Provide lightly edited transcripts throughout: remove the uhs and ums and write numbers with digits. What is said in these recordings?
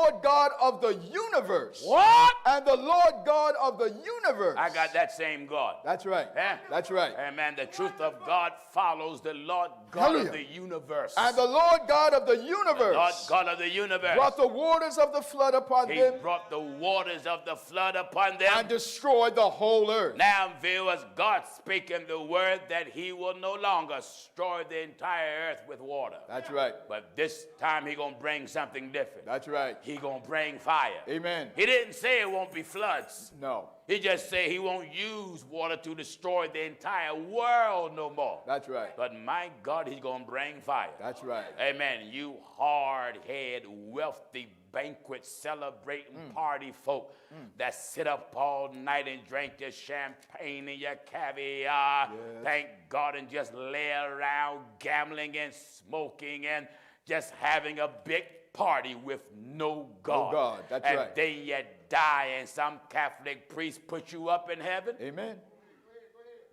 Lord God of the universe. What? And the Lord God of the universe. I got that same God. That's right. Yeah. That's right. Amen. The truth of God follows the Lord God Hallelujah. of the universe. And the Lord God of the universe. Lord God of the universe. Brought the waters of the flood upon He them. brought the waters of the flood upon them. And destroyed the whole earth. Now, viewers, God speaking the word that he will no longer destroy the entire earth with water. That's right. But this time he going to bring something different. That's right. He going to bring fire. Amen. He didn't say it won't be floods. No. He just said he won't use water to destroy the entire world no more. That's right. But my God, he's going to bring fire. That's right. Amen. You hard-headed, wealthy, banquet celebrating party folk that sit up all night and drink your champagne and your caviar. Yes. Thank God, and just lay around gambling and smoking and just having a big party with no God. No God. That's and right. And then you die and some Catholic priest put you up in heaven. Amen.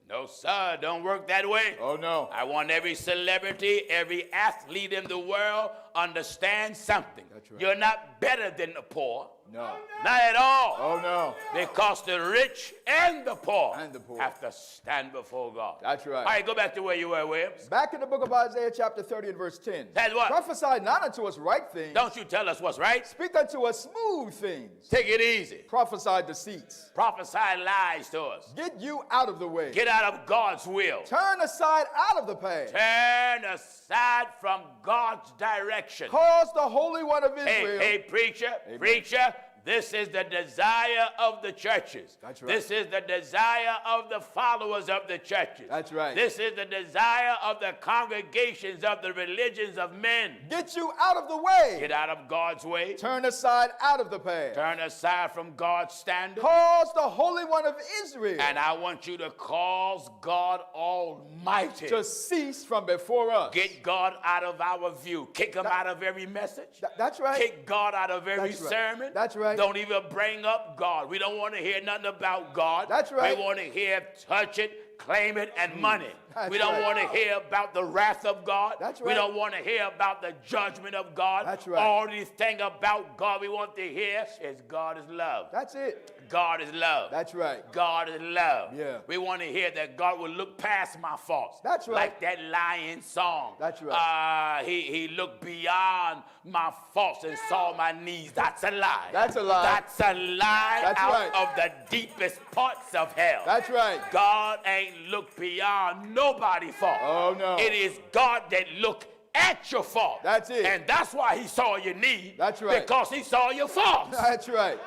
No, sir, don't work that way. Oh, no. I want every celebrity, every athlete in the world understand something. That's right. You're not better than the poor. No. Not at all. Oh, no. Because the rich and the poor, And have to stand before God. That's right. All right, go back to where you were, Williams. Back in the book of Isaiah, chapter 30 and verse 10. Says what? Prophesy not unto us right things. Don't you tell us what's right. Speak unto us smooth things. Take it easy. Prophesy deceits. Prophesy lies to us. Get you out of the way. Get out of God's will. Turn aside out of the path. Turn aside from God's direction. Cause the Holy One of Israel. Hey, preacher, Amen. preacher, this is the desire of the churches. That's right. This is the desire of the followers of the churches. That's right. This is the desire of the congregations of the religions of men. Get you out of the way. Get out of God's way. Turn aside out of the path. Turn aside from God's standard. Cause the Holy One of Israel And I want you to cause God Almighty to cease from before us. get God out of our view. Kick him out of every message. That's right. Kick God out of every That's right. sermon. That's right. Don't even bring up God. We don't want to hear nothing about God. That's right. We want to hear touch it, claim it, and money. That's we don't right. want to hear about the wrath of God. That's We right. don't want to hear about the judgment of God. That's right. All these things about God we want to hear is God is love. That's it. God is love. That's right. God is love. Yeah. We want to hear that God will look past my faults. That's right. Like that Lion song. That's right. He looked beyond my faults and saw my needs. That's a lie. That's a lie. That's a lie That's out right. of the deepest parts of hell. That's right. God ain't looked beyond nobody's fault. Oh, no. It is God that looked at your fault. That's it. And that's why he saw your need. That's right. Because he saw your faults. That's right.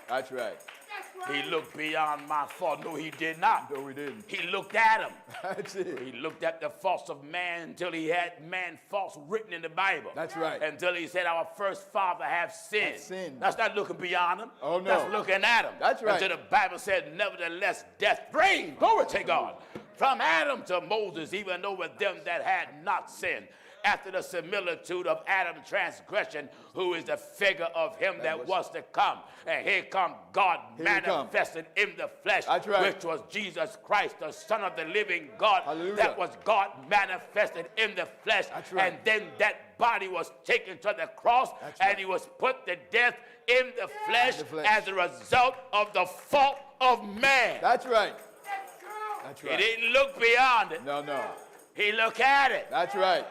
That's right. He looked beyond my fault. No, he did not. No, we didn't. He looked at him. That's it. He looked at the faults of man until he had man faults written in the Bible. That's right. Until he said our first father have sinned. Have sinned. That's not looking beyond him. Oh, no. That's looking at him. That's right. Until the Bible said, nevertheless, death reigned. Glory to God. From Adam to Moses, even over them that had not sinned. After the similitude of Adam's transgression, who is the figure of him that was to come. And here come God manifested in the flesh, That's right. which was Jesus Christ, the Son of the living God. Hallelujah. That was God manifested in the flesh. That's right. And then that body was taken to the cross, That's and right. he was put to death in the flesh, flesh. as a result of the fault of man. That's right. That's He right. didn't look beyond it. No, no. He looked at it. That's right.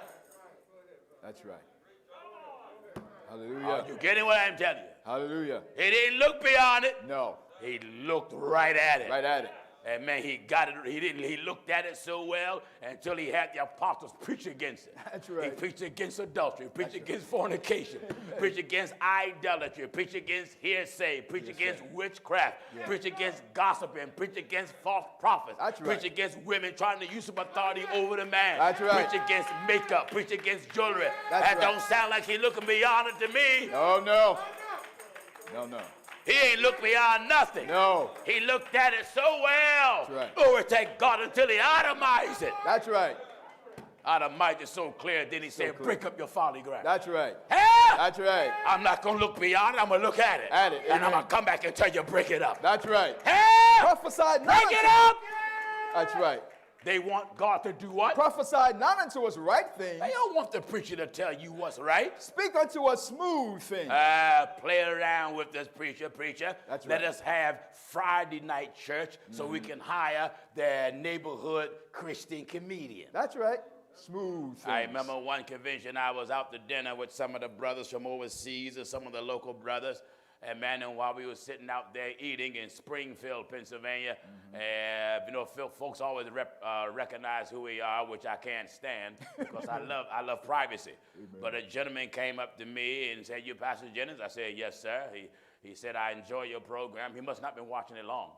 That's right. Hallelujah. Are you getting what I'm telling you? Hallelujah. He didn't look beyond it. No. He looked right at it. Right at it. And man, he got it. He looked at it so well until he had the apostles preach against it. That's right. He preached against adultery, preached against fornication, preached against idolatry, preached against hearsay, preached against witchcraft, preached against gossiping, preached against false prophets, That's right. preached against women trying to use some authority over the man, That's right. preached against makeup, preached against jewelry. That's That right. don't sound like he's looking beyond it to me. Oh, no. No, no. He ain't looked beyond nothing. No. He looked at it so well. That's right. Glory to God until he itemized it. That's right. Itemized it so clear. Then he said, clear. break up your folly ground. That's right. Hey! That's right. I'm not going to look beyond it. I'm going to look at it. At it, And I'm amen. going to come back and tell you, break it up. That's right. Hey! Prophesy not Break it up! That's right. They want God to do what? Prophesy not unto us right things. They don't want the preacher to tell you what's right. Speak unto us smooth things. Play around with this preacher. That's Let right. us have Friday night church so we can hire their neighborhood Christian comedian. That's right. Smooth things. I remember one convention, I was out to dinner with some of the brothers from overseas and some of the local brothers. And man, and while we were sitting out there eating in Springfield, Pennsylvania, folks always recognize who we are, which I can't stand because I love privacy. Amen. But a gentleman came up to me and said, "You Pastor Jennings?" I said, "Yes, sir." He said, "I enjoy your program." He must not have been watching it long.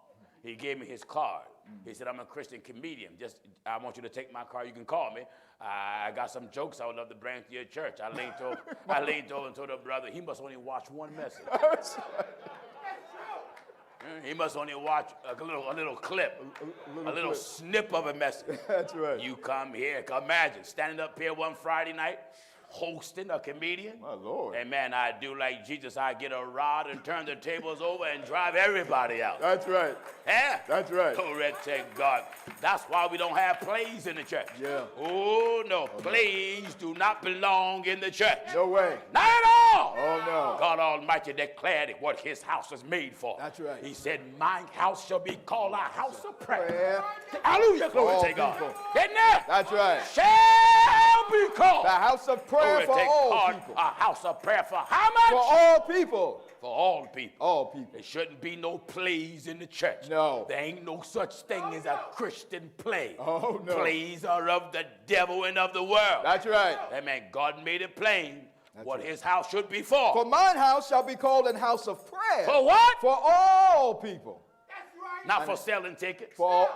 He gave me his card. He said, "I'm a Christian comedian. I want you to take my card. You can call me. I got some jokes I would love to bring to your church." I leaned over and told the brother, he must only watch one message. He must only watch a little clip, a little snip of a message. That's right. You come here, imagine standing up here one Friday night, hosting a comedian. My Lord. And man, I do like Jesus. I get a rod and turn the tables over and drive everybody out. That's right. Yeah. That's right. Glory to God. That's why we don't have plays in the church. Yeah. Oh, no. Plays do not belong in the church. No way. Not at all. Oh, no. God Almighty declared what his house was made for. That's right. He said, "My house shall be called a house of prayer." Prayer. Hallelujah. Glory All to God. people. Isn't there? That's right. Shall be called. The house of prayer Glory for to all God, people. a house of prayer for how much? For all people. For all people. All people. There shouldn't be no plays in the church. No. There ain't no such thing as a Christian play. Oh, no. Plays are of the devil and of the world. That's right. Amen. God made it plain what right. his house should be for. For mine house shall be called an house of prayer. For what? For all people. Not for selling tickets. For all,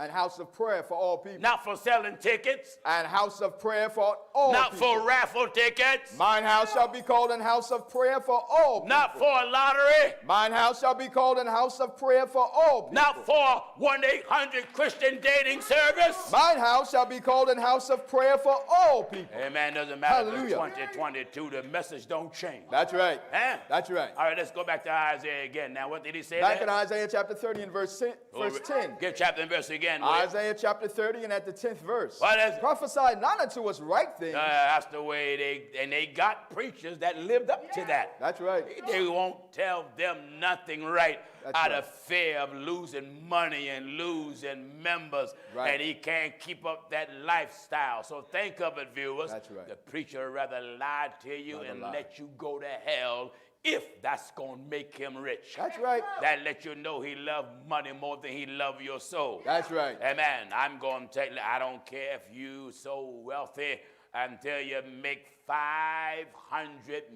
and house of prayer for all people. Not for selling tickets. And house of prayer for all Not people. for raffle tickets. Mine house shall be called an house of prayer for all people. Not for a lottery. Mine house shall be called an house of prayer for all people. Not for 1-800 Christian dating service. Mine house shall be called an house of prayer for all people. Amen. Doesn't matter. Hallelujah. 2022, the message don't change. That's right. Huh? That's right. All right, let's go back to Isaiah again. Now, what did he say Back there? in Isaiah chapter 30 and verse 10. Give chapter and verse again. will you? Isaiah chapter 30 and at the 10th verse. What is it? Prophesy not unto us right things. That's the way they got preachers that lived up to that. That's right. They won't tell them nothing right That's out right. of fear of losing money and losing members. Right. And he can't keep up that lifestyle. So think of it, viewers. That's right. The preacher would rather lie to you Rather and lie. let you go to hell if that's going to make him rich. That's right. That let you know he loved money more than he loved your soul. That's right. Amen. I'm going to tell you, I don't care if you so wealthy until you make $500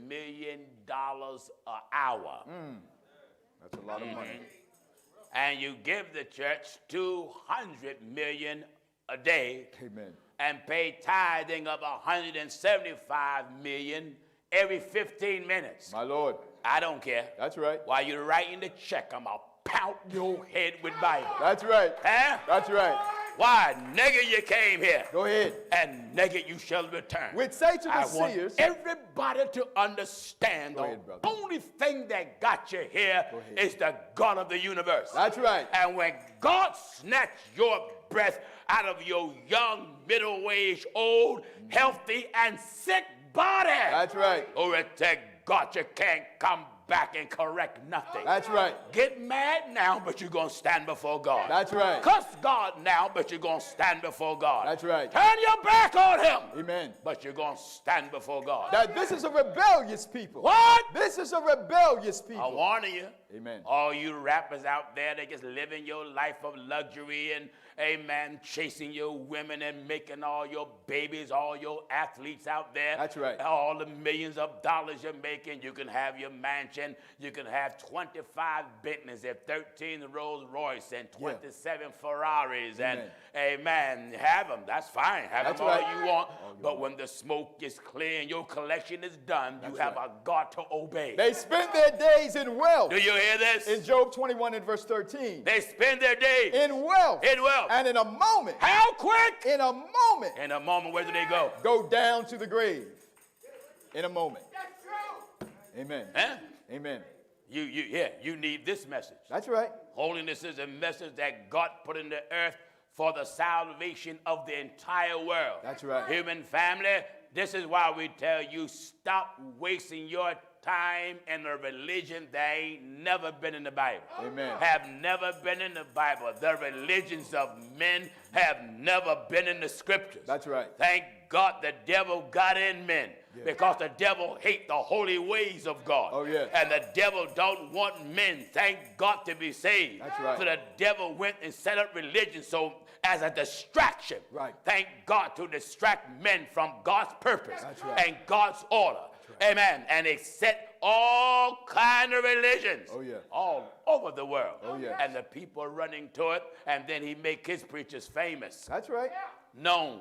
million an hour. That's a lot of money. And you give the church $200 million a day. Amen. And pay tithing of $175 million every 15 minutes. My Lord. I don't care. That's right. While you're writing the check, I'm going to pound your head with Bible. That's right. Huh? That's right. Why? Nigger, you came here. Go ahead. And nigger, you shall return. We'd say to the I want seers. everybody to understand Go the ahead, brother. only thing that got you here Go ahead. is the God of the universe. That's right. And when God snatched your breath out of your young, middle-aged, old, healthy, and sick body, That's right. glory to God, you can't come back and correct nothing. That's right. Get mad now, but you're going to stand before God. That's right. Cuss God now, but you're going to stand before God. That's right. Turn your back on him. Amen. But you're going to stand before God. Now, this is a rebellious people. What? This is a rebellious people. I'm warning you. Amen. All you rappers out there that just living your life of luxury and, amen, chasing your women and making all your babies, all your athletes out there. That's right. All the millions of dollars you're making. You can have your mansion. You can have 25 Bentleys and 13 Rolls Royce and 27 Ferraris. And, amen, have them. That's fine. Have That's them all right. you want. But when the smoke is clear and your collection is done, you have a God to obey. They spent their days in wealth. Do you hear this? In Job 21 and verse 13. They spend their days In wealth. in wealth. And in a moment. How quick? In a moment. In a moment, where do they go? Go down to the grave. In a moment. Amen. Huh? Amen. You need this message. That's right. Holiness is a message that God put in the earth for the salvation of the entire world. That's right. Human family, this is why we tell you, stop wasting your time in a religion that ain't never been in the Bible. Amen. Have never been in the Bible. The religions of men have never been in the scriptures. That's right. Thank God the devil got in men. Yeah. Because the devil hates the holy ways of God. Oh, yes. And the devil don't want men, thank God, to be saved. That's right. So the devil went and set up religion so as a distraction. Right. Thank God, to distract men from God's purpose. That's right. And God's order. Right. Amen. And they set all kind of religions. Oh, yeah. All over the world. Oh, yeah. And the people running to it. And then he make his preachers famous. That's right. Known.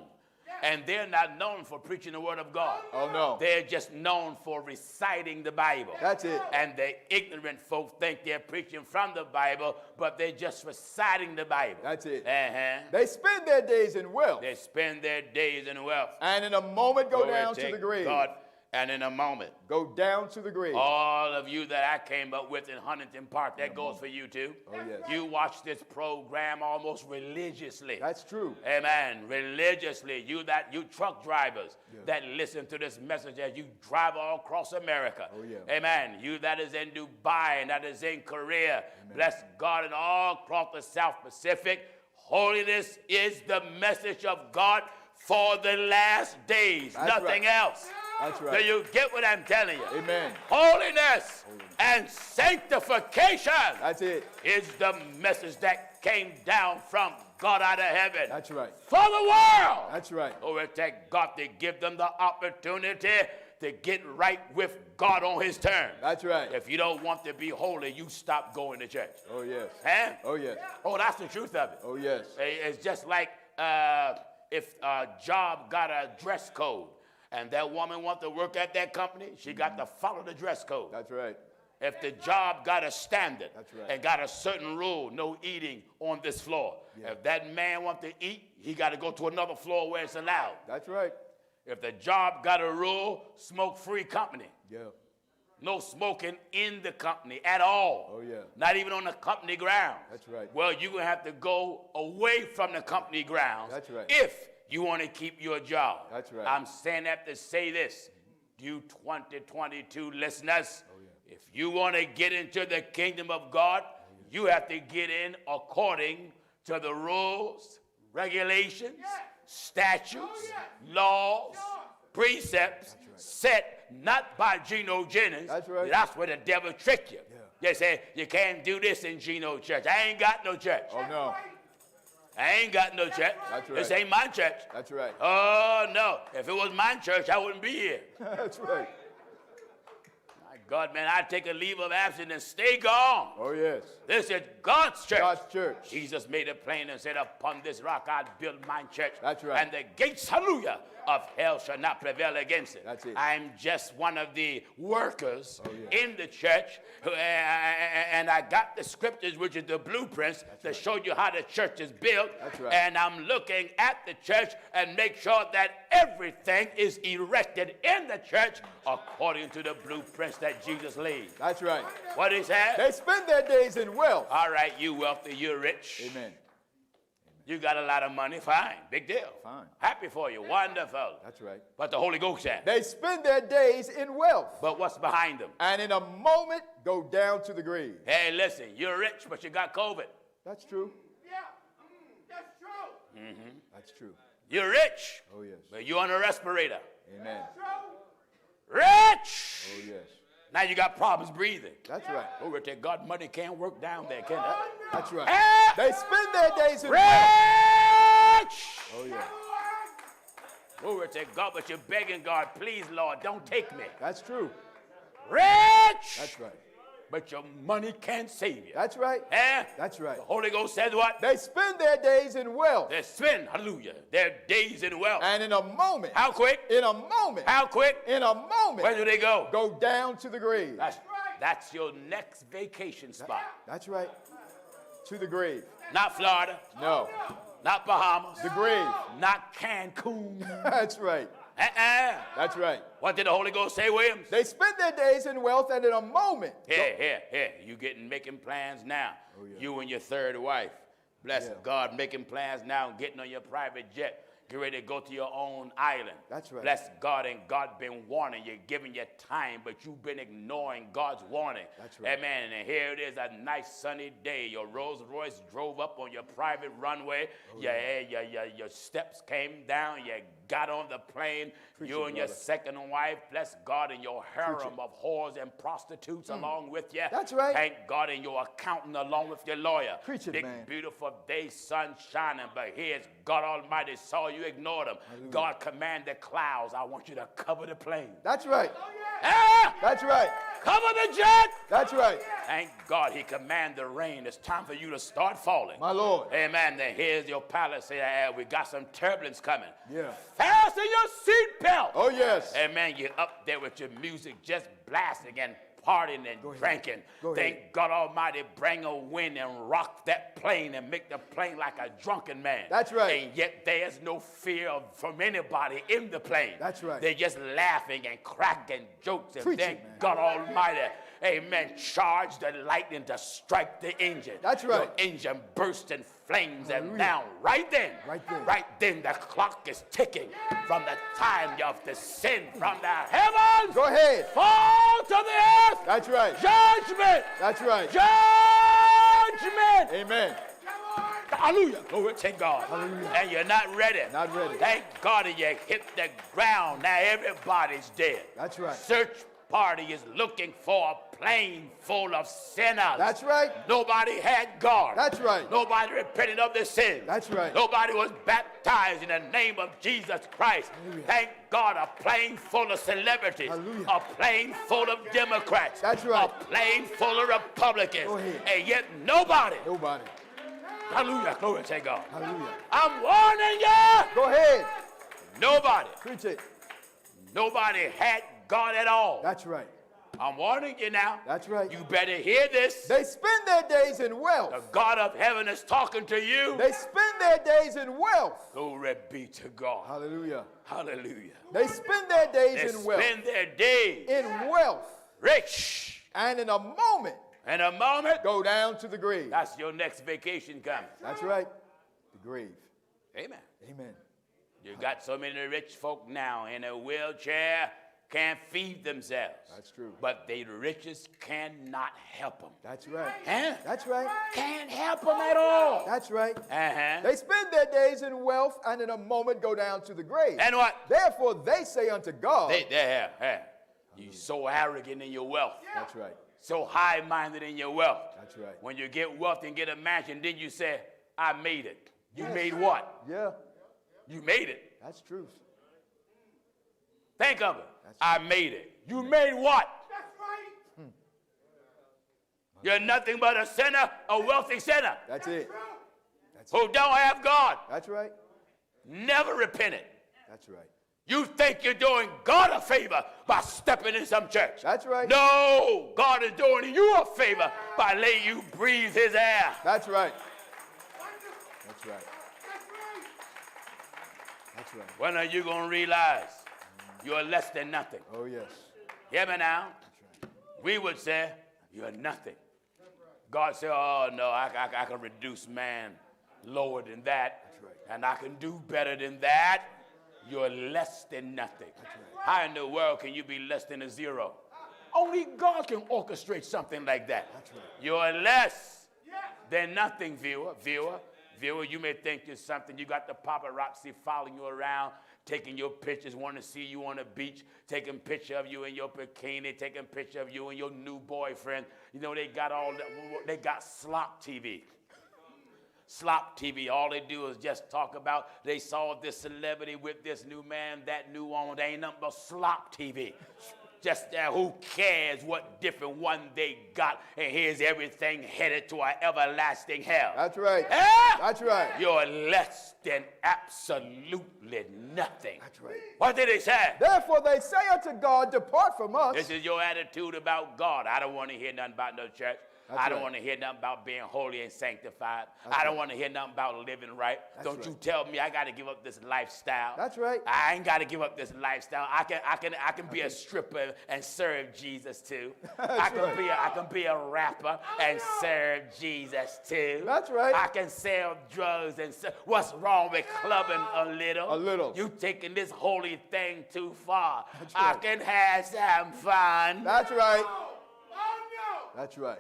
And they're not known for preaching the word of God. Oh, no. They're just known for reciting the Bible. That's it. And the ignorant folk think they're preaching from the Bible, but they're just reciting the Bible. That's it. Uh-huh. They spend their days in wealth. They spend their days in wealth. And in a moment go Glory down to the grave. God. And in a moment, Go down to the grave. all of you that I came up with in Huntington Park, that goes for you too. Oh, yes. You watch this program almost religiously. That's true. Amen. Religiously. You truck drivers that listen to this message as you drive all across America. Oh, yeah. Amen. You that is in Dubai and that is in Korea. Amen. Bless God, and all across the South Pacific. Holiness is the message of God for the last days. That's Nothing right. else. That's right. Do you get what I'm telling you? Amen. Holiness and sanctification. That's it. Is the message that came down from God out of heaven. That's right. For the world. That's right. Oh, it takes God to give them the opportunity to get right with God on his terms. That's right. If you don't want to be holy, you stop going to church. Oh, yes. Huh? Oh, yes. Oh, that's the truth of it. Oh, yes. It's just like if a job got a dress code and that woman wants to work at that company, she got to follow the dress code. That's right. If the job got a standard That's right. and got a certain rule, no eating on this floor. Yeah. If that man wants to eat, he got to go to another floor where it's allowed. That's right. If the job got a rule, smoke-free company. Yeah. No smoking in the company at all. Oh, yeah. Not even on the company grounds. That's right. Well, you're going to have to go away from the company grounds. That's right. If you want to keep your job. That's right. I'm saying that to say this. You 2022 listeners, Oh, yeah. if you want to get into the kingdom of God, you have to get in according to the rules, regulations, statutes, laws, precepts set not by Gino Jennings. That's right. That's where the devil trick you. Yeah. They say, you can't do this in Gino church. I ain't got no church. Oh, no. I ain't got no church. That's right. This ain't my church. That's right. Oh, no. If it was my church, I wouldn't be here. That's right. My God, man, I'd take a leave of absence and stay gone. Oh, yes. This is God's church. God's church. Jesus made it plain and said, upon this rock I'd build my church. That's right. And the gates, hallelujah, of hell shall not prevail against it. That's it. I'm just one of the workers yeah. in the church, and I got the scriptures, which is the blueprints, to show you how the church is built. That's right. And I'm looking at the church and make sure that everything is erected in the church according to the blueprints that Jesus laid. That's right. What is that? They spend their days in wealth. All right, you wealthy, you're rich. Amen. You got a lot of money, fine, big deal. Fine. Happy for you, wonderful. That's right. But the Holy Ghost said. They spend their days in wealth. But what's behind them? And in a moment go down to the grave. Hey, listen, you're rich, but you got COVID. That's true. Yeah, that's true. Mm-hmm. That's true. You're rich, Oh, yes. but you're on a respirator. Amen. True. Rich! Oh, yes. Now you got problems breathing. That's right. Over to God, money can't work down there, can it? That's right. Ah! They spend their days in Rich! wealth. Oh, yeah. Glory to God, but you're begging God, please, Lord, don't take me. That's true. Rich! That's right. But your money can't save you. That's right. Eh? That's right. The Holy Ghost says what? They spend their days in wealth. They spend, hallelujah, their days in wealth. And in a moment. How quick? In a moment. How quick? In a moment. Where do they go? Go down to the grave. That's your next vacation spot. That's right. To the grave. Not Florida, No. not Bahamas, The grave. not Cancun. That's right. That's right. What did the Holy Ghost say, Williams? They spend their days in wealth, and in a moment. Here. You making plans now. Oh, yeah. You and your third wife. Bless Yeah. God, making plans now, getting on your private jet. Get ready to go to your own island. That's right. Bless God, and God been warning you, giving you time, but you've been ignoring God's warning. That's right. Amen. And here it is, a nice sunny day. Your Rolls Royce drove up on your private runway. Your steps came down. You got on the plane. You and your second wife, bless God, and your harem of whores and prostitutes along with you. That's right. Thank God, and your accountant along with your lawyer. Preach it, Big, man. beautiful day, sun shining, but here's God Almighty saw you ignored him. Hallelujah. God commanded the clouds, I want you to cover the plane. That's right. Ah! That's right. Cover the jet. That's right. Thank God he commanded the rain. It's time for you to start falling. My Lord. Amen. Then here's your pilot say, we got some turbulence coming. Yeah. Fasten your seatbelt. Oh, yes. Amen. You're up there with your music just blasting and partying and drinking. Go ahead. Thank God Almighty bring a wind and rock that plane and make the plane like a drunken man. That's right. And yet there's no fear from anybody in the plane. That's right. They're just laughing and cracking jokes. And Preach thank it, man. God Almighty, amen, charge the lightning to strike the engine. That's right. Your engine burst in flames. And Hallelujah. now, right then, Right then. the clock is ticking from the time of the sin from the heavens. Go ahead. Fall to the earth. That's right. Judgment. That's right. Judgment. Amen. Hallelujah. Glory to God. Hallelujah. And you're not ready. Not ready. Thank God that you hit the ground. Now everybody's dead. That's right. Search party is looking for a plane full of sinners. That's right. Nobody had God. That's right. Nobody repented of their sins. That's right. Nobody was baptized in the name of Jesus Christ. Hallelujah. Thank God, a plane full of celebrities. Hallelujah. A plane full of Democrats. That's right. A plane full of Republicans. Go ahead. And yet nobody. Nobody. Hallelujah. Glory to God. Hallelujah. I'm warning you. Go ahead. Nobody. Preach it. Nobody had God at all. That's right. I'm warning you now. That's right. You better hear this. They spend their days in wealth. The God of heaven is talking to you. They spend their days in wealth. Glory be to God. Hallelujah. Hallelujah. They spend their days They in wealth. spend their days In wealth. rich. And in a moment, In a moment, go down to the grave. that's your next vacation coming. That's right. The grave. Amen. Amen. You got so many rich folk now in a wheelchair, can't feed themselves. That's true. But the richest cannot help them. That's right. Huh? That's right. Can't help them at all. That's right. Uh-huh. They spend their days in wealth and in a moment go down to the grave. And what? Therefore they say unto God. You're so arrogant in your wealth. That's right. So high-minded in your wealth. That's right. When you get wealth and get a mansion, then you say, I made it. You Yes. made what? Yeah. You made it. That's truth. Think of it. That's I made it. You made what? That's right. You're nothing but a sinner, a wealthy sinner, That's it. who don't have God. That's right. Never repented. That's right. You think you're doing God a favor by stepping in some church. That's right. No, God is doing you a favor by letting you breathe his air. That's right. That's right. That's right. When are you going to realize you're less than nothing? Oh, yes. Hear me now? That's right. We would say, you're nothing. God said, oh, no, I can reduce man lower than that. That's right. And I can do better than that. You're less than nothing. How in the world can you be less than a zero? Only God can orchestrate something like that. That's right. You're less than nothing, viewer. Viewer, you may think you're something. You got the paparazzi following you around, taking your pictures, wanting to see you on the beach, taking picture of you in your bikini, taking picture of you and your new boyfriend. You know, they got all that. They got slop TV. Slop TV, all they do is just talk about they saw this celebrity with this new man, that new one. They ain't nothing but slop TV. Just who cares what different one they got, and here's everything headed to an everlasting hell. That's right. Eh? That's right. You're less than absolutely nothing. That's right. What did he say? Therefore they say unto God, depart from us. This is your attitude about God. I don't want to hear nothing about no church. I don't want to hear nothing about being holy and sanctified. I don't want to hear nothing about living right. Don't you tell me I got to give up this lifestyle. That's right. I ain't got to give up this lifestyle. I can be a stripper and serve Jesus too. I can be a rapper and serve Jesus too. That's right. I can sell drugs and what's wrong with clubbing a little? A little. You taking this holy thing too far. That's I right. can have some fun. That's right. Oh, no. That's right.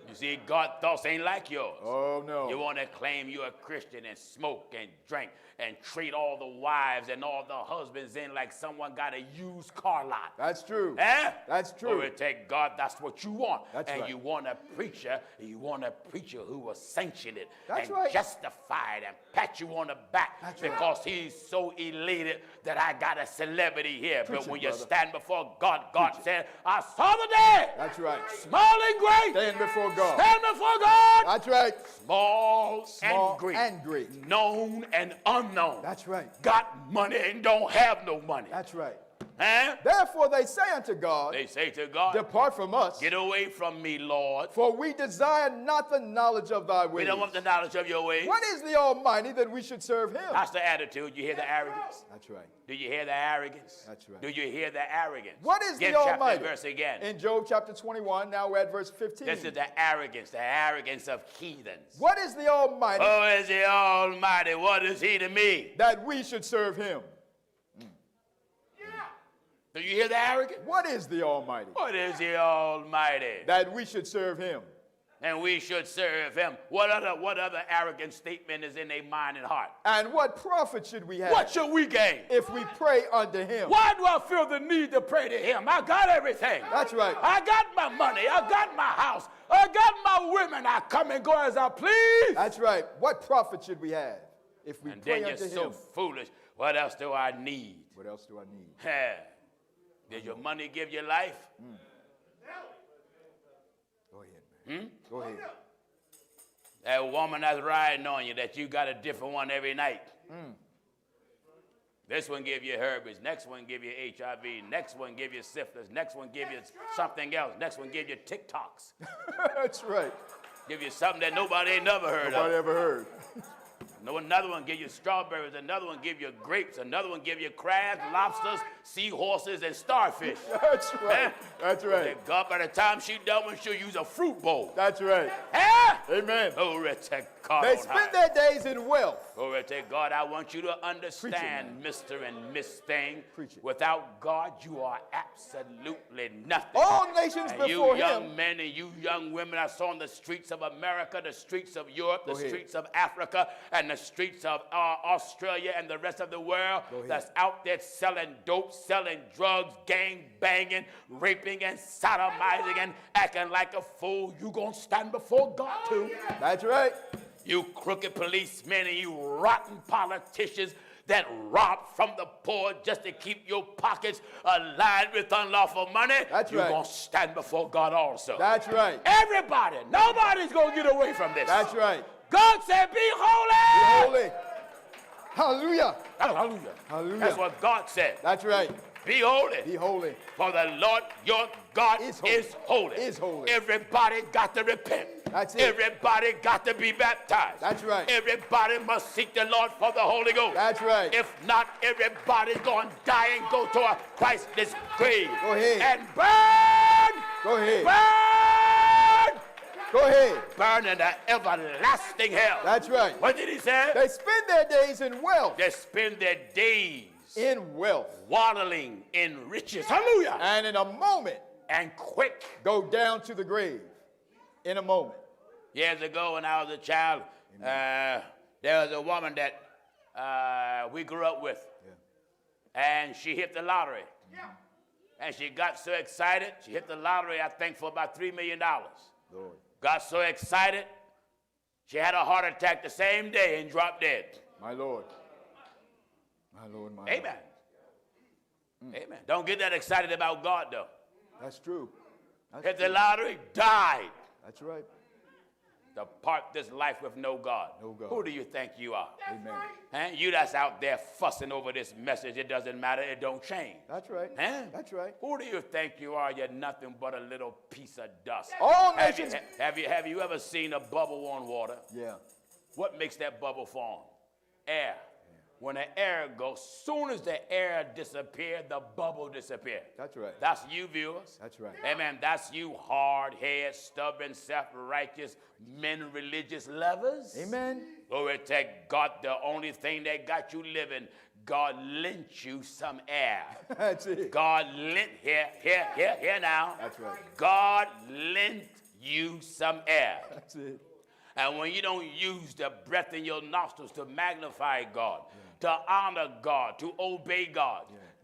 You see, God's thoughts ain't like yours. Oh, no. You want to claim you're a Christian and smoke and drink and treat all the wives and all the husbands in like someone got a used car lot. That's true. Eh? That's true. Glory to God, that's what you want. That's and right. you want a preacher who will sanction it That's and right. justify it and pat you on the back That's right. because he's so elated that I got a celebrity here. Preach but it, when you brother. stand before God, God said, I saw the day. That's right. Small and great. Stand before God. Stand before God. That's right. Small Small and and great. known and unknown. That's right. Got money and don't have no money. That's right. Huh? Therefore they say unto God, They say to God, depart from us, get away from me, Lord. for we desire not the knowledge of thy ways. We don't want the knowledge of your ways. What is the Almighty that we should serve him? That's the attitude. You hear the arrogance? That's right. Do you hear the arrogance? That's right. Do you hear the arrogance? What is Give the chapter Almighty? and verse again. In Job chapter 21, now we're at verse 15. This is the arrogance of heathens. What is the Almighty Oh, is the Almighty? What is he to me? that we should serve him? Do you hear the arrogance? What is the Almighty What is the Almighty? that we should serve him? And we should serve him. What other arrogant statement is in their mind and heart? And what profit should we have What should we gain? if we pray unto him? Why do I feel the need to pray to him? I got everything. That's right. I got my money. I got my house. I got my women. I come and go as I please. That's right. What profit should we have if we And pray then you're unto so him? foolish. What else do I need? What else do I need? Huh. Did your money give you life? Go ahead, man. Go ahead. That woman that's riding on you, that you got a different one every night. This one give you herpes. Next one give you HIV. Next one give you syphilis. Next one give you something else. Next one give you TikToks. That's right. Give you something that nobody ain't never heard Nobody of. ever heard. No, another one give you strawberries. Another one give you grapes. Another one give you crabs, lobsters, seahorses, and starfish. That's right. That's right. That God, by the time she done with, she'll use a fruit bowl. That's right. Huh? Amen. Glory to God. They on spend high. their days in wealth. Glory to God. I want you to understand, man. Mr. and Miss Thing. Preach it. Without God, you are absolutely nothing. All nations And before you young him. men and you young women that's on the streets of America, the streets of Europe, the Go ahead. streets of Africa, and the streets of Australia and the rest of the world Go ahead. that's out there selling dope, selling drugs, gang banging, raping and sodomizing and acting like a fool. You gonna stand before God too. That's right. You crooked policemen and you rotten politicians that rob from the poor just to keep your pockets aligned with unlawful money. That's You're right. going to stand before God also. That's right. Everybody, nobody's going to get away from this. That's right. God said, be holy. Holy. Hallelujah. Hallelujah. Hallelujah. That's what God said. That's right. Be holy. Be holy. For the Lord your God Is is holy. holy. Is holy. Everybody got to repent. That's it. Everybody got to be baptized. That's right. Everybody must seek the Lord for the Holy Ghost. That's right. If not, everybody's going to die and go to a Christless grave. Go ahead. And burn! Go ahead. Burn! Go ahead. Burn in the everlasting hell. That's right. What did he say? They spend their days in wealth. They spend their days In wealth. waddling in riches. Hallelujah. And in a moment, And quick. go down to the grave. In a moment. Years ago when I was a child, there was a woman that we grew up with. And she hit the lottery. And she got so excited. She hit the lottery, I think, for about $3 million. Lord. Got so excited, she had a heart attack the same day and dropped dead. My Lord. My Lord, my Amen. Amen. Don't get that excited about God, though. Lord. That's true. That's Hit the true. lottery, died. That's right. Depart this life with no God. No God. Who do you think you are? Amen. Huh? You that's out there fussing over this message. It doesn't matter. It don't change. That's right. Huh? That's right. Who do you think you are? You're nothing but a little piece of dust. All Have nations. have you ever seen a bubble on water? Yeah. What makes that bubble form? Air. When the air goes, soon as the air disappears, the bubble disappears. That's right. That's you, viewers. That's right. Amen. That's you, hard-headed, stubborn, self-righteous, men, religious lovers. Amen. Glory to God, the only thing that got you living, God lent you some air. That's it. God lent, here now. That's right. God lent you some air. That's it. And when you don't use the breath in your nostrils to magnify God, to honor God, to obey God,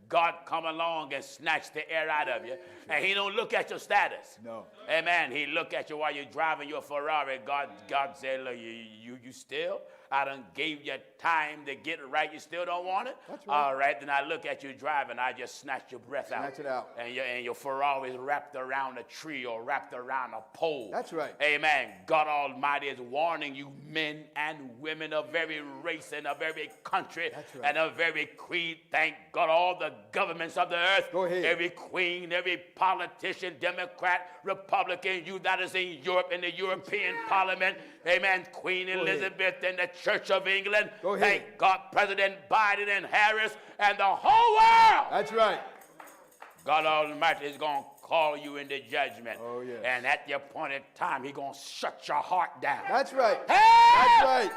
God come along and snatch the air out of you. And he don't look at your status. No. Amen. He look at you while you're driving your Ferrari. God said, look, you still? I done gave you time to get it right. You still don't want it? That's right. All right, then I look at you driving. I just snatch your breath out. Snatch it out. And your Ferrari is wrapped around a tree or wrapped around a pole. That's right. Amen. God Almighty is warning you, men and women of every race and of every country. That's right. And of every creed. Thank God, all the governments of the earth. Go ahead. Every queen, every politician, Democrat, Republican, you that is in Europe, in the European Parliament. Amen. Queen Elizabeth and the Church of England. Go ahead. Thank God, President Biden and Harris and the whole world. That's right. God Almighty is going to call you into judgment. Oh, yes. And at the appointed time, he's going to shut your heart down. That's right. Hey! That's right.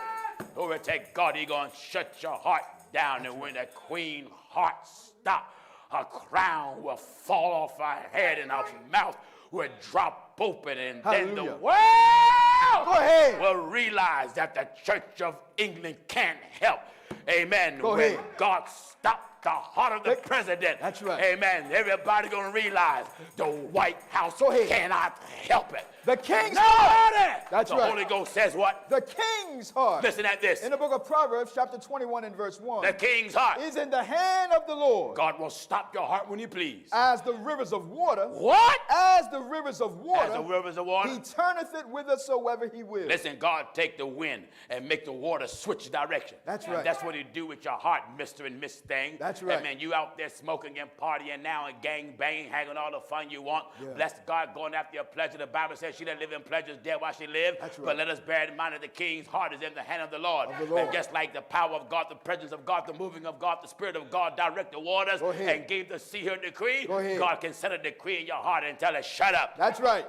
Glory to God, he's going to shut your heart down. And when the queen heart stops, her crown will fall off her head and her mouth will drop open. And then the Hallelujah. world Go ahead. will realize that the Church of England can't help. Amen. Go when ahead. God stopped the heart of the president. That's right. Amen. Everybody going to realize the White House Go ahead. cannot help it. The king's Nobody. heart. That's the right. Holy Ghost says what? The king's heart. Listen at this. In the book of Proverbs, chapter 21 and verse 1. The king's heart. Is in the hand of the Lord. God will stop your heart when he please. As the rivers of water. What? As the rivers of water. As the rivers of water. He turneth it whithersoever he will. Listen, God take the wind and make the water switch direction. That's And right. that's what he do with your heart, Mr. and Miss Thing. That's right. Amen. You out there smoking and partying now and gang banging, having all the fun you want. Yeah. Bless God, going after your pleasure. The Bible says she that live in pleasure is dead while she live. That's right. But let us bear in mind that the king's heart is in the hand of the Lord. Of the Lord. And just like the power of God, the presence of God, the moving of God, the Spirit of God direct the waters Go ahead. and gave the sea her decree. Go ahead. God can set a decree in your heart and tell it, shut up. That's right.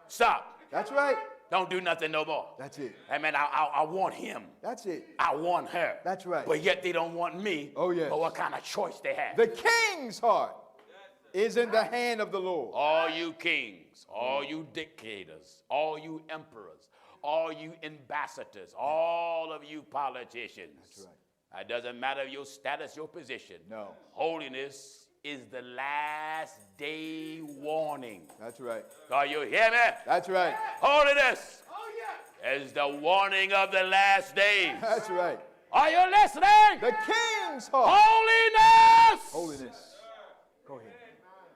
Stop. That's right. Don't do nothing no more. That's it. Amen. I want him. That's it. I want her. That's right. But yet they don't want me. Oh, yes. But what kind of choice they have? The king's heart is in the hand of the Lord. All you kings, all you dictators, all you emperors, all you ambassadors, all of you politicians. That's right. It doesn't matter your status, your position. No. Holiness is the last day warning. That's right. Are you hear me? That's right. Holiness Oh, yeah. is the warning of the last days. That's right. Are you listening? The king's heart. Holiness Holiness. Go ahead.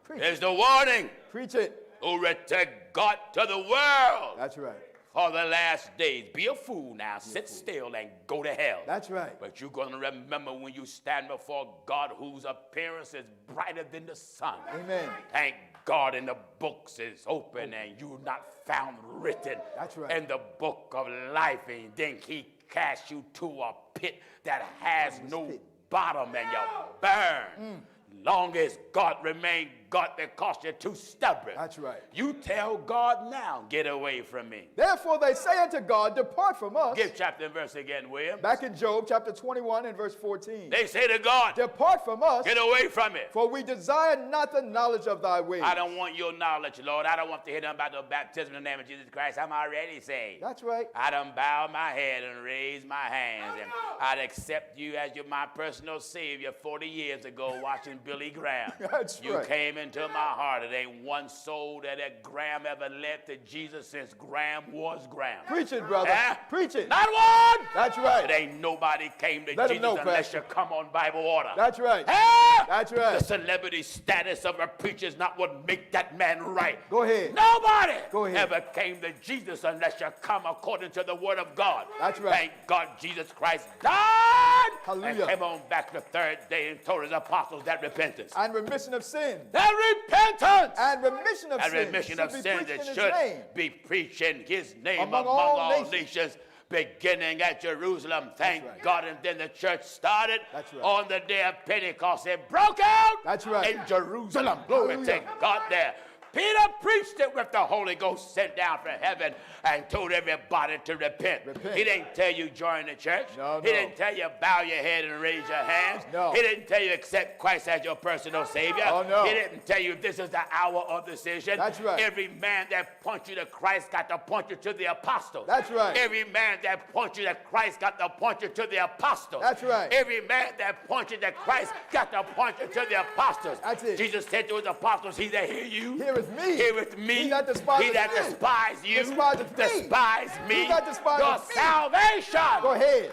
Preach is it. the warning. Preach it. Glory to God, to the world That's right. for the last days. Be a fool now. Sit still and go to hell. That's right. But you're going to remember when you stand before God, whose appearance is brighter than the sun. Amen. Thank God, and the books is open and you're not found written That's right. in the book of life. And then he cast you to a pit that has no pit. bottom and you burn. Long as God remain God, because you're too stubborn. That's right. You tell God now, get away from me. Therefore they say unto God, depart from us. Give chapter and verse again, William. Back in Job chapter 21 and verse 14. They say to God, Depart from us, get away from it. for we desire not the knowledge of thy ways. I don't want your knowledge, Lord. I don't want to hear nothing about the baptism in the name of Jesus Christ. I'm already saved. That's right. I done bow my head and raised my hands, and I'd accept you as my personal Savior 40 years ago watching Billy Graham. That's You right. came came into my heart. It ain't one soul that Graham ever led to Jesus since Graham was Graham. Preach it, brother. Preach it. Not one. That's right. It ain't nobody came to Let him Jesus know, unless Pastor. you come on Bible order. That's right. That's right. The celebrity status of a preacher is not what make that man right. Go ahead. Nobody Go ahead. ever came to Jesus unless you come according to the word of God. That's right. Thank God Jesus Christ died Hallelujah. and came on back the third day and told his apostles that repentance. And remission of sin. That repentance And remission of and sin. remission of should be sin preached that in his should name. be preaching his name Among among all all nations. nations, beginning at Jerusalem. Thank right. God. And then the church started That's right. on the day of Pentecost. It broke out That's right. in Jerusalem. Glory Hallelujah. to God there. Peter preached it with the Holy Ghost sent down from heaven and told everybody to repent. He didn't tell you join the church. No, He no. didn't tell you bow your head and raise your hands. No. He didn't tell you accept Christ as your personal Savior. Oh, no. He didn't tell you this is the hour of decision. That's right. Every man that points you to Christ got to point you to the apostles. That's right. Every man that points you to Christ got to point you to the apostles. That's right. Every man that points you to Christ got to point you to the apostles. That's it. Jesus said to his apostles, he that hear you, Heareth me. heareth me. He that despiseth He that me. despise you, Despiseth me. despise me. He that despiseth Your me. salvation. Go ahead.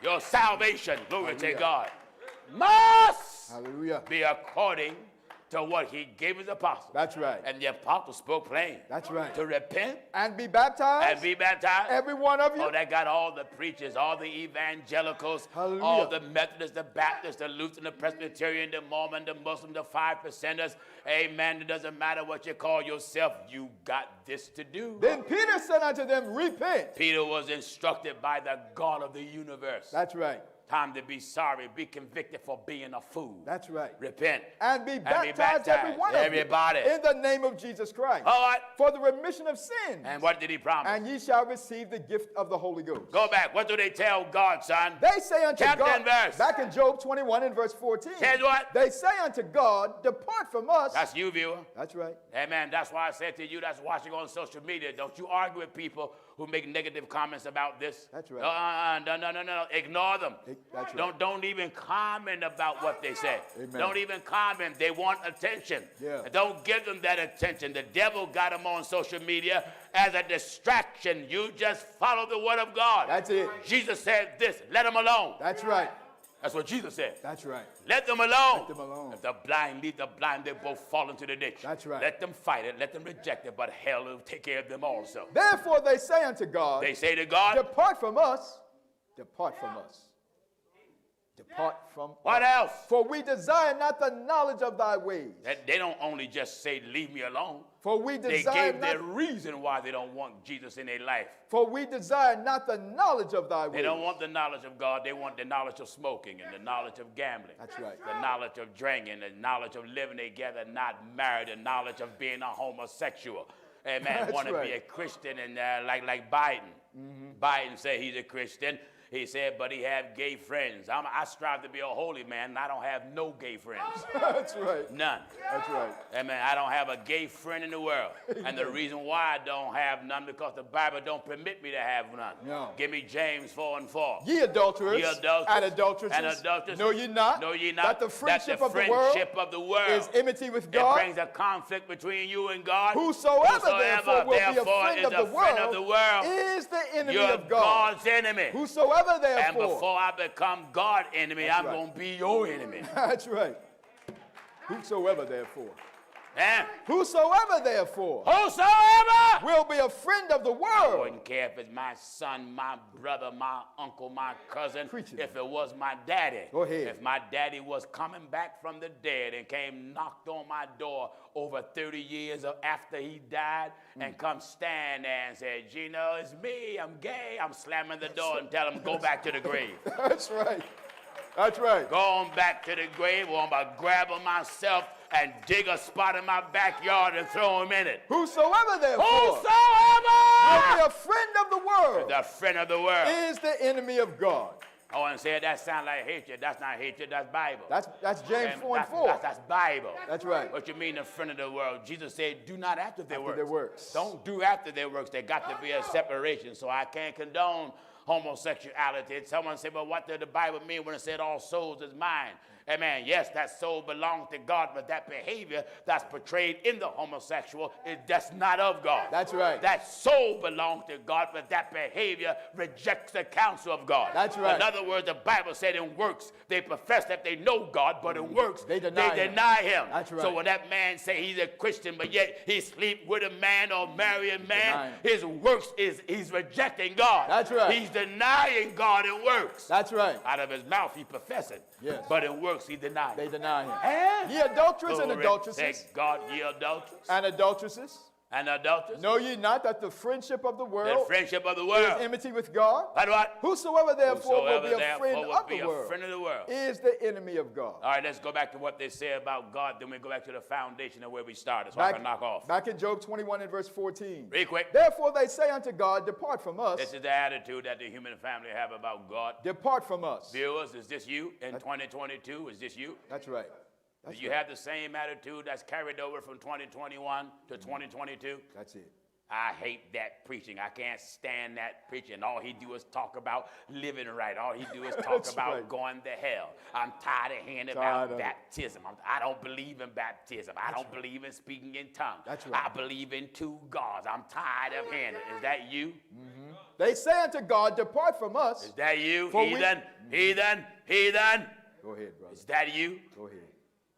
Your salvation, glory to Hallelujah. God, must Hallelujah. be according to what he gave his apostles. That's right. And the apostles spoke plain. That's right. To repent And be baptized. and be baptized. Every one of you. Oh, that got all the preachers, all the evangelicals, Hallelujah. all the Methodists, the Baptists, the Lutheran, the Presbyterian, the Mormon, the Muslim, the 5%ers. Amen. It doesn't matter what you call yourself. You got this to do. Then Peter said unto them, repent. Peter was instructed by the God of the universe. That's right. Time to be sorry, be convicted for being a fool. That's right. Repent. And be baptized, every one of everybody. you, in the name of Jesus Christ, All right. for the remission of sins. And what did he promise? And ye shall receive the gift of the Holy Ghost. Go back. What do they tell God, son? They say unto Chapter God, and verse. back in Job 21 and verse 14. Says what? They say unto God, depart from us. That's you, viewer. That's right. Amen. That's why I said to you that's watching on social media, don't you argue with people who make negative comments about this. That's right. No. Ignore them. That's right. Don't even comment about what they say. Amen. Don't even comment. They want attention. Yeah. Don't give them that attention. The devil got them on social media as a distraction. You just follow the word of God. That's it. Jesus said this, let them alone. That's right. That's what Jesus said. That's right. Let them alone. Let them alone. If the blind lead the blind, they both fall into the ditch. That's right. Let them fight it. Let them reject it. But hell will take care of them also. Therefore they say unto God, They say to God, depart from us. Depart from us. Depart from what us. else? For we desire not the knowledge of thy ways. They don't only just say, leave me alone. For we They desire gave not, their reason why they don't want Jesus in their life. for we desire not the knowledge of thy ways. They don't want the knowledge of God. They want the knowledge of smoking and the knowledge of gambling. That's right. The knowledge of drinking, the knowledge of living together, not married, the knowledge of being a homosexual. Amen. That's Want to be right. a Christian and like Biden. Biden said he's a Christian. He said, but he have gay friends. I strive to be a holy man, and I don't have no gay friends. That's right. None. That's right. Amen. I don't have a gay friend in the world. And the reason why I don't have none, because the Bible don't permit me to have none. No. Give me James 4 and 4. Ye adulterers, Ye adulterers and adulteresses, and adulterers, know ye not, know ye not that the friendship, of the world is enmity with it God? brings a conflict between you and God. Whosoever therefore will be a therefore friend is of a the friend of the world is the enemy you're of God. God's enemy. Whosoever And therefore. before I become God's enemy, That's I'm right. going to be your enemy. That's right. Whosoever therefore. Eh? Whosoever therefore Whosoever will be a friend of the I world. wouldn't care if it's my son, my brother, my uncle, my cousin. Preach it. If it was my daddy. Go ahead. If my daddy was coming back from the dead and came knocked on my door over 30 years after he died and come stand there and say, Gino, it's me, I'm gay. I'm slamming the door and tell him, go back to the grave. That's right. That's right. Go on back to the grave, or I'm going to grab him myself and dig a spot in my backyard and throw him in it. Whosoever therefore Whosoever will be a friend of the world the friend of the world. is the enemy of God. I want to say that sounds like hatred. That's not hatred, that's Bible. That's James And 4 and 4. That's Bible. That's right. What you mean the friend of the world? Jesus said, do not after their works. their works. Don't do after their works. There got to be a separation. So I can't condone homosexuality. Someone said, well, what did the Bible mean when it said all souls is mine? Amen. Yes, that soul belongs to God, but that behavior that's portrayed in the homosexual, that's not of God. That's right. That soul belongs to God, but that behavior rejects the counsel of God. That's right. In other words, the Bible said in works, they profess that they know God, but in works, they deny him. That's right. So when that man say he's a Christian, but yet he sleep with a man or marry a man, his works he's rejecting God. That's right. He's denying God in works. That's right. Out of his mouth he professing. Yes. But in works he denies. They deny him. And Ye adulterers and glory adulteresses. to God, ye adulterers And adulteresses. and adulterers. Know ye not that the friendship of the The world friendship of the is world. enmity with God? But what? Whosoever therefore will Whosoever be a therefore friend will of be the a world friend of the world. is the enemy of God. All right, let's go back to what they say about God. Then we go back to the foundation of where we started, so I can knock off. Back in Job 21 and verse 14. Real quick. Therefore they say unto God, depart from us. This is the attitude that the human family have about God. Depart from us. Viewers, is this you in 2022? Is this you? That's right. Do you have the same attitude that's carried over from 2021 to 2022? That's it. I hate that preaching. I can't stand that preaching. All he do is talk about living right. All he do is talk about right. going to hell. I'm tired of hearing about baptism. I don't believe in baptism. I don't believe in speaking in tongues. That's right. I believe in two gods. I'm tired of hearing it. Is that you? Mm-hmm. They say unto God, depart from us. Is that you? For Heathen? Heathen? Go ahead, brother. Is that you? Go ahead.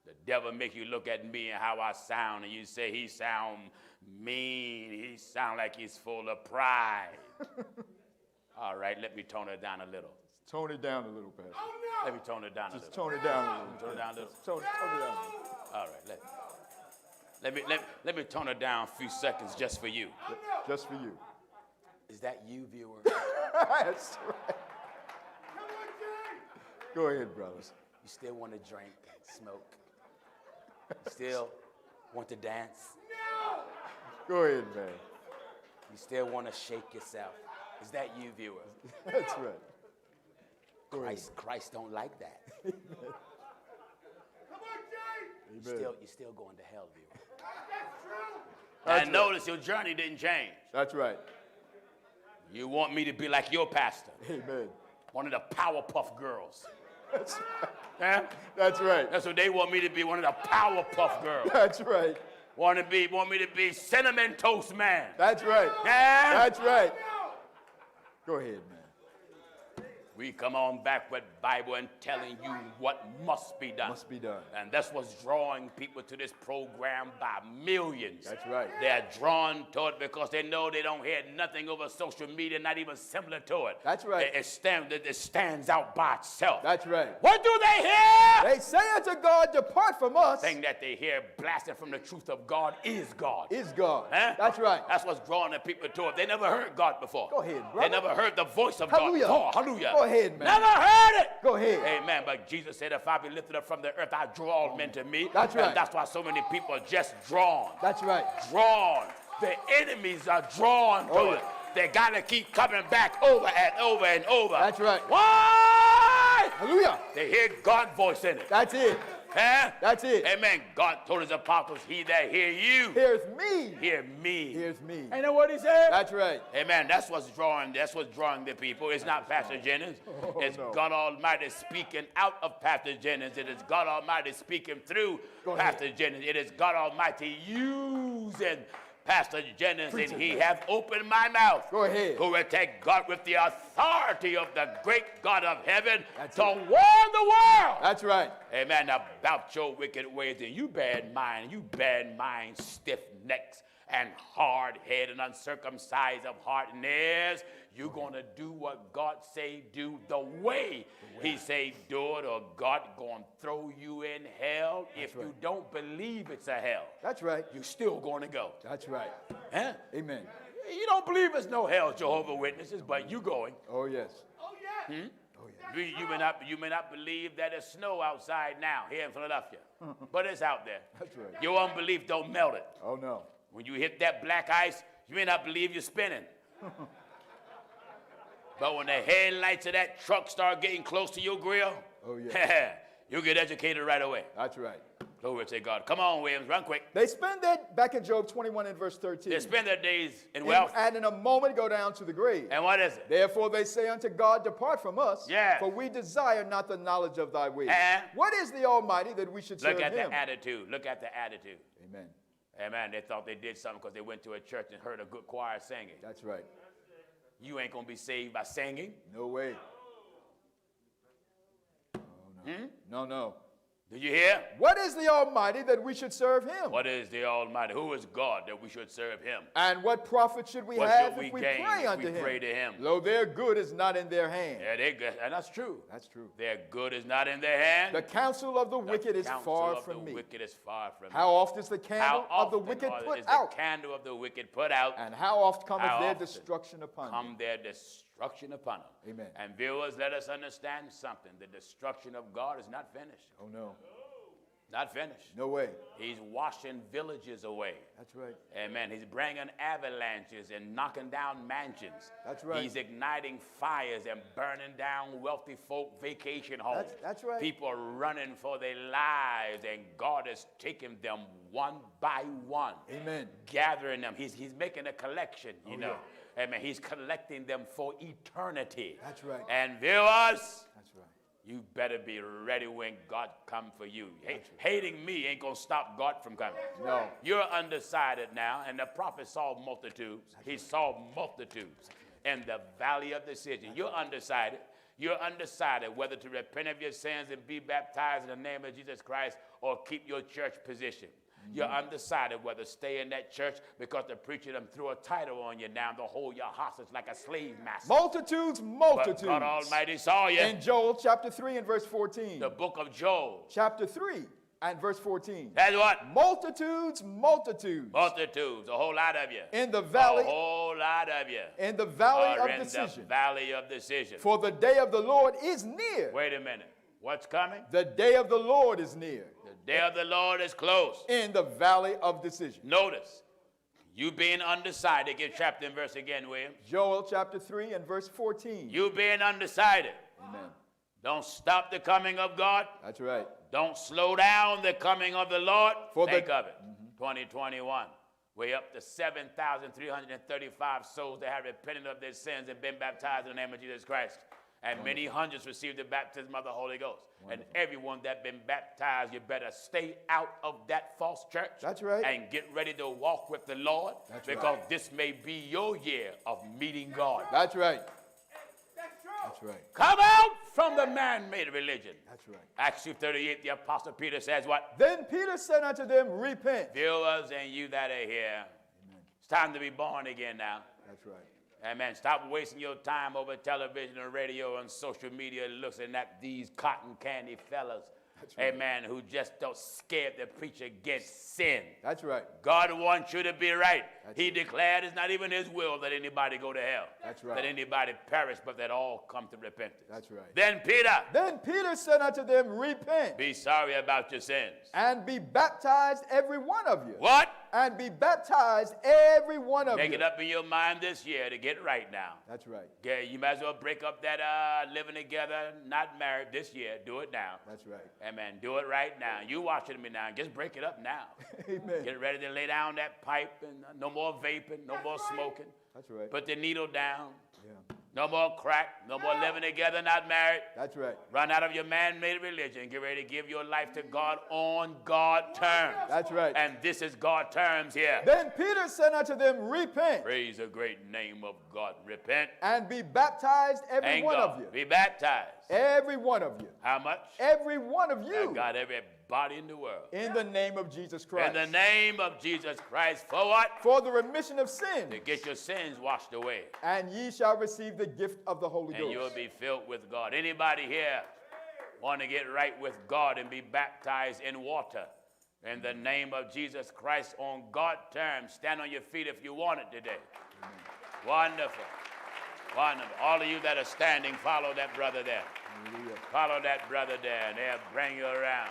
The devil make you look at me and how I sound, and you say he sound mean. He sound like he's full of pride. All right, let me tone it down a little. Tone it down a little, Pastor. Let me tone it down a little. Just tone it down a little. Tone it down a little. Tone it down. All right, let me tone it down a few seconds just for you. Just for you. Is that you, viewer? That's right. Go ahead, brothers. You still want to drink, smoke? You still want to dance? Go ahead, man. You still want to shake yourself? Is that you, viewer? That's right. Christ don't like that. Amen. You're still going to hell, viewer. And notice your journey didn't change. That's right. You want me to be like your pastor. Amen. One of the Powerpuff Girls. That's right. Huh? That's right. That's what they want me to be, one of the Powerpuff Girls. That's right. Want me to be Cinnamon Toast Man. That's right. Yeah? That's right. Go ahead, man. We come on back with Bible and telling you what must be done. Must be done. And that's what's drawing people to this program by millions. That's right. They're drawn to it because they know they don't hear nothing over social media, not even similar to it. That's right. It stands out by itself. That's right. What do they hear? They say unto God, depart from us. The thing that they hear blasted from the truth of God is God. Is God. Huh? That's right. That's what's drawing the people to it. They never heard God before. Go ahead, brother. They never heard the voice of Hallelujah. God before. Hallelujah. Go ahead, man. Never heard it. Go ahead. Amen. But Jesus said, if I be lifted up from the earth, I draw all men to me. That's right. And that's why so many people are just drawn. That's right. Drawn. The enemies are drawn to it. They got to keep coming back over and over and over. That's right. Why? Hallelujah. They hear God's voice in it. That's it. Huh? That's it. Amen. God told his apostles, he that hear you, Here's me. hear me. Here's me. Ain't that what he said? That's right. Amen. That's what's drawing the people. It's not Pastor Jennings. It's no. God Almighty speaking out of Pastor Jennings. It is God Almighty speaking through Pastor Jennings. It is God Almighty using Pastor Jennings, and he have opened my mouth. Go ahead. Who will take God with the authority of the great God of heaven to warn the world. That's right. Amen. About your wicked ways, and you bad mind, stiff necks and hard head and uncircumcised of heart and ears. You're going to do what God say do the way he say do it, or God going to throw you in hell. If you don't believe it's a hell, That's right. you're still going to go. That's right. Huh? Amen. You don't believe it's no hell, Jehovah's Witnesses, but you going. Oh, yes. Oh, yeah. Oh, yes. You may not believe that it's snow outside now here in Philadelphia, but it's out there. That's right. Your unbelief don't melt it. Oh, no. When you hit that black ice, you may not believe you're spinning. But when the headlights of that truck start getting close to your grill, Oh, yeah. you'll get educated right away. That's right. Glory to God. Come on, Williams, run quick. They spend that, back in Job 21 and verse 13. They spend their days in wealth. And in a moment go down to the grave. And what is it? Therefore they say unto God, depart from us, Yes. for we desire not the knowledge of thy ways. And what is the Almighty that we should serve look at him? the attitude. Look at the attitude. Amen. Amen. They thought they did something because they went to a church and heard a good choir singing. That's right. You ain't going to be saved by singing. No way. Oh, no. No, no. Did you hear? What is the Almighty that we should serve him? What is the Almighty? Who is God that we should serve him? And what profit should we What have should if we we gain pray if unto we him? pray to him? Lo, their good is not in their hand. Yeah, they good. And that's true. That's true. Their good is not in their hand. The counsel of the wicked is far from me. The wicked is far from me. How oft is the candle How of the often wicked is put the out? candle of the wicked put out? And how oft cometh How their often destruction upon come them? their destruction upon them. Amen. And viewers, let us understand something. The destruction of God is not finished. Oh, no. Not finished. No way. He's washing villages away. That's right. Amen. He's bringing avalanches and knocking down mansions. That's right. He's igniting fires and burning down wealthy folk vacation homes. That's right. People are running for their lives, and God is taking them one by one. Amen. Gathering them. He's making a collection, you know. Yeah. Amen. He's collecting them for eternity. That's right. And viewers, That's right. you better be ready when God come for you. Hating me ain't going to stop God from coming. No. You're undecided now, and the prophet saw multitudes. He saw multitudes in the valley of decision. You're undecided. You're undecided whether to repent of your sins and be baptized in the name of Jesus Christ or keep your church position. You're undecided whether to stay in that church because the preacher them threw a title on you now to hold your hostage like a slave master. Multitudes, multitudes. But God Almighty saw you. In Joel chapter 3 and verse 14. The book of Joel. Chapter 3 and verse 14. That's what? Multitudes, multitudes. Multitudes, a whole lot of you. In the valley. A whole lot of you. In the valley are of in decision. the valley of decision. For the day of the Lord is near. Wait a minute. What's coming? The day of the Lord is near. The day of the Lord is close. In the valley of decision. Notice, you being undecided. Give chapter and verse again, William. Joel chapter 3 and verse 14. You being undecided. Amen. Don't stop the coming of God. That's right. Don't slow down the coming of the Lord. For Think of it. 2021. We're up to 7,335 souls that have repented of their sins and been baptized in the name of Jesus Christ. And many hundreds received the baptism of the Holy Ghost. Wonderful. And everyone that been baptized, you better stay out of that false church. That's right. And get ready to walk with the Lord. That's because right. this may be your year of meeting God. That's right. That's true. That's right. Come out from the man-made religion. That's right. Acts 2:38, the Apostle Peter says what? Then Peter said unto them, repent. Viewers and you that are here, Amen. it's time to be born again now. That's right. Amen. Stop wasting your time over television and radio and social media looking at these cotton candy fellas. That's right. Amen. Who just don't scared to preach against sin. That's right. God wants you to be right. That's He right. declared it's not even his will that anybody go to hell. That's right. That anybody perish, but that all come to repentance. That's right. Then Peter said unto them, repent. be sorry about your sins. And be baptized every one of you. What? And be baptized every one of Make you. it up in your mind this year to get right now. That's right. Okay, you might as well break up that living together, not married this year. Do it now. That's right. Amen. Do it right now. You watching me now. Just break it up now. Amen. Get ready to lay down that pipe and no more vaping, no more smoking. That's right. Put the needle down. Yeah. No more crack. No more living together, not married. That's right. Run out of your man-made religion. Get ready to give your life to God on God terms. That's right. And this is God terms here. Then Peter said unto them, repent. Praise the great name of God. Repent. And be baptized every Thank one God. of you. Be baptized. Every one of you. How much? Every one of you. I got everybody in the world. In the name of Jesus Christ. In the name of Jesus Christ. For what? For the remission of sins. To get your sins washed away. And ye shall receive the gift of the Holy And Ghost. you'll be filled with God. Anybody here want to get right with God and be baptized in water? In the name of Jesus Christ on God terms. Stand on your feet if you want it today. Amen. Wonderful. Wonderful. All of you that are standing, follow that brother there. Hallelujah. Follow that brother there, and they'll bring you around.